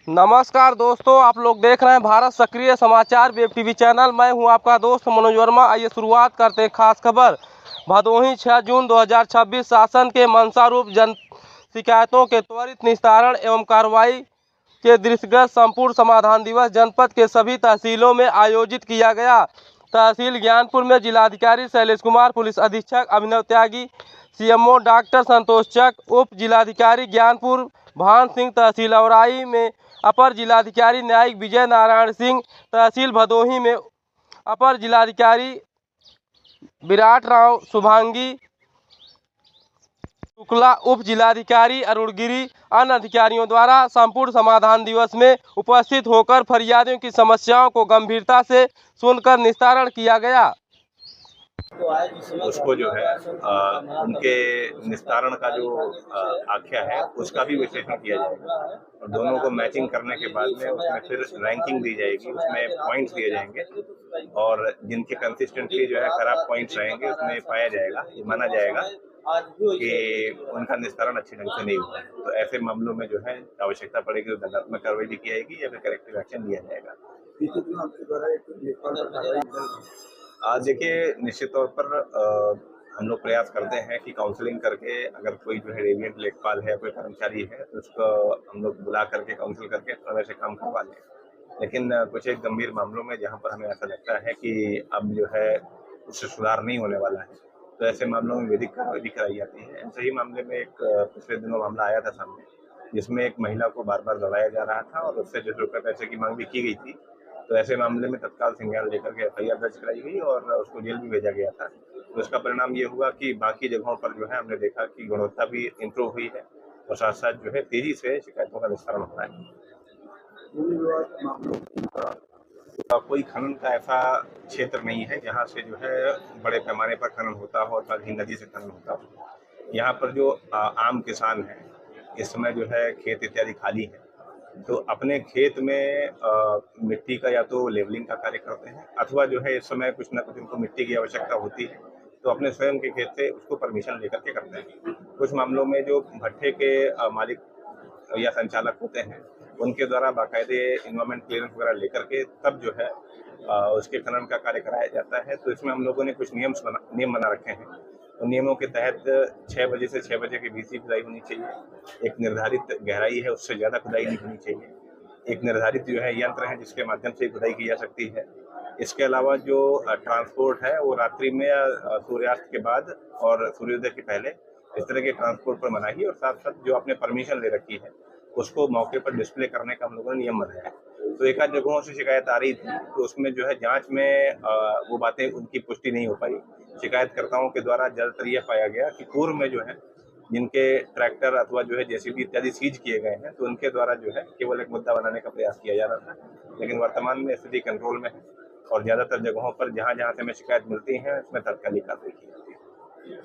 नमस्कार दोस्तों, आप लोग देख रहे हैं भारत सक्रिय समाचार वेब टीवी चैनल। मैं हूं आपका दोस्त मनोज वर्मा। आइए शुरुआत करते हैं खास खबर। भदोही 6 जून 2026 शासन के मंशा रूप जन शिकायतों के त्वरित निस्तारण एवं कार्रवाई के दृष्टिगत संपूर्ण समाधान दिवस जनपद के सभी तहसीलों में आयोजित किया गया। तहसील ज्ञानपुर में जिलाधिकारी शैलेश कुमार, पुलिस अधीक्षक अभिनव त्यागी, सीएमओ डॉक्टर संतोष चक, उप जिलाधिकारी ज्ञानपुर भान सिंह, तहसील औराई में अपर जिलाधिकारी न्यायिक विजय नारायण सिंह, तहसील भदोही में अपर जिलाधिकारी विराट राव शुभांगी शुक्ला, उप जिलाधिकारी अरुण गिरी, अन्य अधिकारियों द्वारा संपूर्ण समाधान दिवस में उपस्थित होकर फरियादियों की समस्याओं को गंभीरता से सुनकर निस्तारण किया गया। उसको जो है उनके निस्तारण का जो आख्या है उसका भी विश्लेषण किया जाएगा और दोनों को मैचिंग करने के बाद में उसमें फिर रैंकिंग दी जाएगी, उसमें पॉइंट्स दिए जाएंगे और जिनके कंसिस्टेंटली जो है खराब पॉइंट्स रहेंगे उसमें पाया जाएगा, ये माना जाएगा कि उनका निस्तारण अच्छे ढंग से नहीं हुआ है। तो ऐसे मामलों में जो है आवश्यकता पड़ेगी तो दंडात्मक कार्रवाई भी की जाएगी या फिर करेक्टिव एक्शन लिया जाएगा। आज देखिए, निश्चित तौर पर हम लोग प्रयास करते हैं कि काउंसलिंग करके अगर कोई जो है डेविएंट लेखपाल है, कोई कर्मचारी है तो उसको हम लोग बुला करके काउंसिल करके समय से काम करवा लें। लेकिन कुछ एक गंभीर मामलों में जहां पर हमें ऐसा लगता है कि अब जो है उससे सुधार नहीं होने वाला है, तो ऐसे मामलों में विधिक कार्रवाई भी कराई जाती है। ऐसे ही मामले में एक पिछले दिनों मामला आया था सामने, जिसमें एक महिला को बार बार दबाया जा रहा था और उससे जो रुपये पैसे की मांग भी की गई थी। तो ऐसे मामले में तत्काल संज्ञान लेकर के एफआईआर दर्ज कराई गई और उसको जेल भी भेजा गया था। तो इसका परिणाम ये हुआ कि बाकी जगहों पर जो है हमने देखा कि गुणवत्ता भी इम्प्रूव हुई है और साथ साथ जो है तेजी से शिकायतों का निस्तारण होता है। कोई खनन का ऐसा क्षेत्र नहीं है जहाँ से जो है बड़े पैमाने पर खनन होता हो अथवा कहीं नदी से खनन होता हो। यहाँ पर जो आम किसान है इस समय जो है खेत इत्यादि खाली है, तो अपने खेत में मिट्टी का या तो लेवलिंग का कार्य करते हैं अथवा जो है इस समय कुछ ना कुछ उनको मिट्टी की आवश्यकता होती है तो अपने स्वयं के खेत से उसको परमिशन लेकर के करते हैं। कुछ मामलों में जो भट्ठे के मालिक या संचालक होते हैं उनके द्वारा बाकायदे इन्वायरमेंट क्लियरेंस वगैरह लेकर के तब जो है उसके खनन का कार्य कराया जाता है। तो इसमें हम लोगों ने कुछ नियम बना रखे हैं। तो नियमों के तहत 6 बजे से 6 बजे के बीच ही खुदाई होनी चाहिए। एक निर्धारित गहराई है, उससे ज़्यादा खुदाई नहीं होनी चाहिए। एक निर्धारित जो है यंत्र है जिसके माध्यम से खुदाई की जा सकती है। इसके अलावा जो ट्रांसपोर्ट है वो रात्रि में सूर्यास्त के बाद और सूर्योदय के पहले इस तरह के ट्रांसपोर्ट पर मनाही और साथ साथ जो आपने परमिशन ले रखी है उसको मौके पर डिस्प्ले करने का हम लोगों ने नियम बनाया है। तो एक आध जगहों से शिकायत आ रही थी तो उसमें जो है जांच में वो बातें उनकी पुष्टि नहीं हो पाई। शिकायतकर्ताओं के द्वारा ज्यादातर यह पाया गया कि पूर्व में जो है जिनके ट्रैक्टर अथवा जो है जेसीबी इत्यादि सीज किए गए हैं तो उनके द्वारा जो है केवल एक मुद्दा बनाने का प्रयास किया जा रहा था। लेकिन वर्तमान में स्थिति कंट्रोल में है और ज्यादातर जगहों पर जहां जहां से हमें शिकायत मिलती है उसमें तत्कालिक कार्रवाई की जाती है।